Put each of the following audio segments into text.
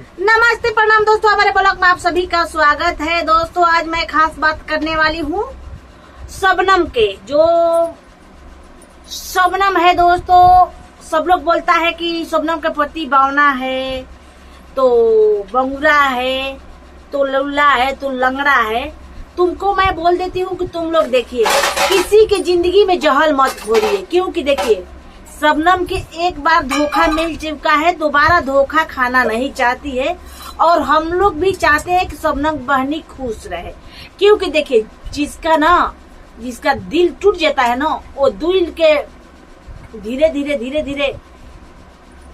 नमस्ते प्रणाम दोस्तों, हमारे ब्लॉग में आप सभी का स्वागत है। दोस्तों आज मैं खास बात करने वाली हूँ शबनम के। जो शबनम है दोस्तों, सब लोग बोलता है कि शबनम का पति बावना है, तो बंगुरा है, तो लुल्ला है, तो लंगड़ा है। तुमको मैं बोल देती हूँ कि तुम लोग देखिए, किसी के जिंदगी में जहल मत घोरिए, क्योंकि देखिए शबनम के एक बार धोखा मिल चुका है, दोबारा धोखा खाना नहीं चाहती है। और हम लोग भी चाहते हैं कि शबनम बहनी खुश रहे, क्योंकि देखिए जिसका दिल टूट जाता है ना, वो दिल के धीरे धीरे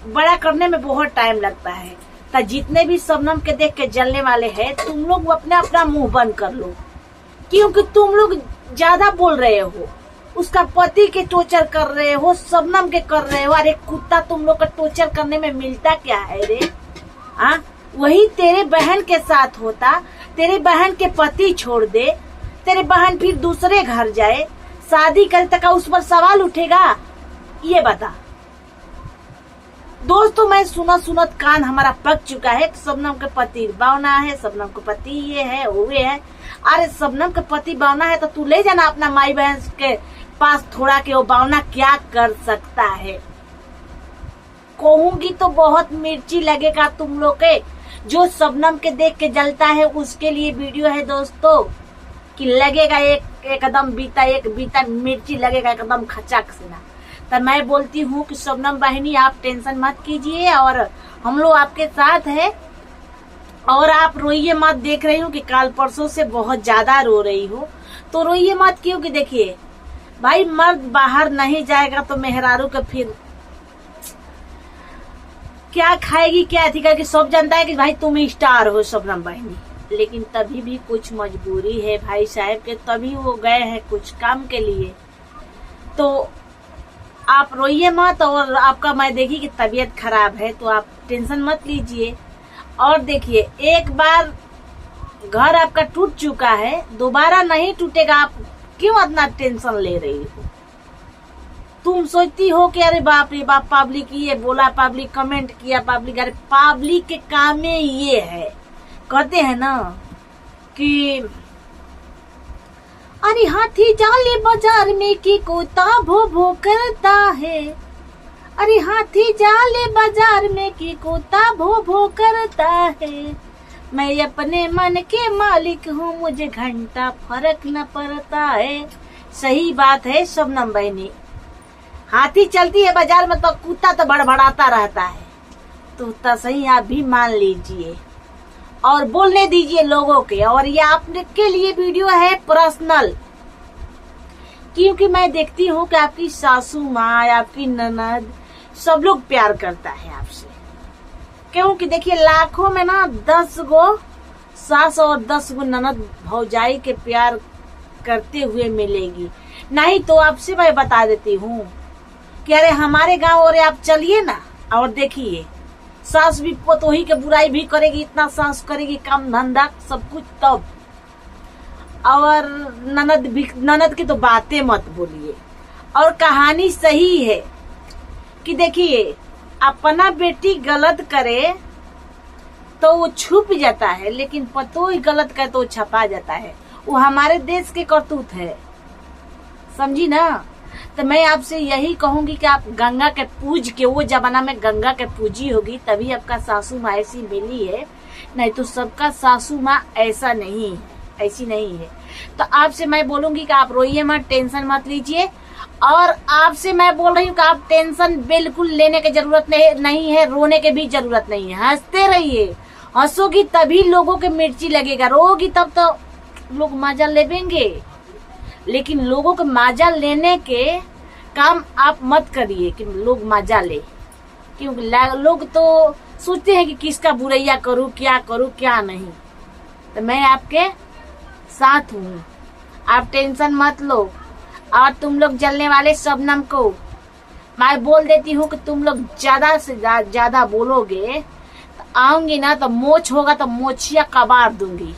बड़ा करने में बहुत टाइम लगता है। तो जितने भी शबनम के देख के जलने वाले हैं, तुम लोग अपना मुंह बंद कर लो, क्योंकि तुम लोग ज्यादा बोल रहे हो। उसका पति के टॉर्चर कर रहे हो, शबनम के कर रहे हो। अरे कुत्ता, तुम लोग का टॉर्चर करने में मिलता क्या है रे? वही तेरे बहन के साथ होता, तेरे बहन के पति छोड़ दे, तेरे बहन फिर दूसरे घर जाए, शादी करे तक उस पर सवाल उठेगा? ये बता दोस्तों। मैं सुनत कान हमारा पक चुका है। शबनम के पति बावना है, शबनम के पति ये है वो है। अरे शबनम के पति बावना है तो तू ले जाना अपना माई बहन के पास थोड़ा के, वो बावना क्या कर सकता है। कहूंगी तो बहुत मिर्ची लगेगा तुम लोग के। जो शबनम के देख के जलता है उसके लिए वीडियो है दोस्तों, कि लगेगा एकदम बीता मिर्ची लगेगा एकदम खचाक से ना। तो मैं बोलती हूँ कि शबनम बहनी आप टेंशन मत कीजिए, और हम लोग आपके साथ है। और आप रोइए मत। देख रही हूँ कि काल परसों से बहुत ज्यादा रो रही हो, तो रोइए मत, क्योंकि देखिए भाई मर्द बाहर नहीं जाएगा तो मेहरारू का फिर क्या खाएगी, क्या थी, कि सब जानता है कि भाई तुम स्टार हो शबनम बहनी। लेकिन तभी भी कुछ मजबूरी है भाई साहब के, तभी वो गए हैं कुछ काम के लिए। तो आप रोइए मत। और आपका मैं देखी कि तबीयत खराब है, तो आप टेंशन मत लीजिए। और देखिए एक बार घर आपका टूट चुका है, दोबारा नहीं टूटेगा। आप क्यों इतना टेंशन ले रही हो? तुम सोचती हो कि अरे बाप रे बाप, पब्लिक ये बोला, पब्लिक कमेंट किया, पब्लिक। अरे पब्लिक के काम में ये है, कहते हैं ना कि अरे हाथी जाले बाजार में की कोता भो भो करता है। अरे हाथी जाले बाजार में की कोता भो भो करता है। मैं अपने मन के मालिक हूँ, मुझे घंटा फर्क न पड़ता है। सही बात है शबनम बहनी। हाथी चलती है बाजार में तो कुत्ता तो बड़बड़ाता रहता है, तो सही आप भी मान लीजिए और बोलने दीजिए लोगों के। और ये आपके लिए वीडियो है पर्सनल, क्योंकि मैं देखती हूँ कि आपकी सासू माँ, आपकी ननद, सब लोग प्यार करता है आपसे। क्योंकि देखिए लाखों में ना 10 गो सास और 10 गो ननद भौजाई के प्यार करते हुए मिलेगी। नहीं तो आपसे मैं बता देती हूँ कि अरे हमारे गांव और आप चलिए ना, और देखिए सास भी पतोही के बुराई भी करेगी, इतना सास करेगी काम धंधा सब कुछ तब। और ननद की तो बातें मत बोलिए। और कहानी सही है कि देखिए अपना बेटी गलत करे तो वो छुप जाता है, लेकिन पतोही गलत करे तो वो छपा जाता है। वो हमारे देश के करतूत है, समझी ना। तो मैं आपसे यही कहूंगी कि आप गंगा के पूज के, वो जमाना में गंगा के पूजी होगी तभी आपका सासू माँ ऐसी मिली है, नहीं तो सबका सासू माँ ऐसा नहीं है, ऐसी नहीं है। तो आपसे मैं बोलूंगी कि आप रोइए मत, टेंशन मत लीजिए। और आपसे मैं बोल रही हूँ कि आप टेंशन बिल्कुल लेने की जरूरत नहीं है, रोने की भी जरूरत नहीं है। हंसते रहिए, हंसोगी तभी लोगों के मिर्ची लगेगा, रोगी तब तो लोग मजा लेंगे। लेकिन लोगों को मजा लेने के काम आप मत करिए कि लोग मजा ले, क्योंकि लोग तो सोचते हैं कि किसका बुराइया करूं क्या नहीं। तो मैं आपके साथ हूँ, आप टेंशन मत लो। और तुम लोग जलने वाले शबनम को मैं बोल देती हूँ कि तुम लोग ज्यादा से ज्यादा बोलोगे तो आऊंगी ना, तो मोच होगा तो मोचिया कबाड़ दूंगी,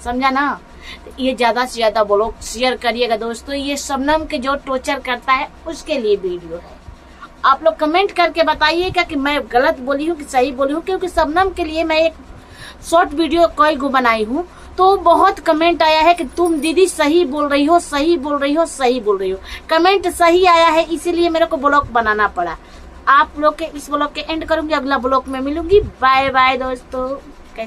समझा ना। तो ये ज्यादा से ज्यादा बोलो, शेयर करिएगा दोस्तों। ये शबनम के जो टॉर्चर करता है उसके लिए वीडियो है। आप लोग कमेंट करके बताइएगा कि मैं गलत बोली हूँ कि सही बोली हूँ, क्योंकि शबनम के लिए मैं एक शॉर्ट वीडियो कई गो बनाई हूँ, तो बहुत कमेंट आया है कि तुम दीदी सही बोल रही हो, सही बोल रही हो, सही बोल रही हो। कमेंट सही आया है, इसीलिए मेरे को ब्लॉग बनाना पड़ा। आप लोग के इस ब्लॉग के एंड करूंगी, अगला ब्लॉग में मिलूंगी। बाय बाय दोस्तों।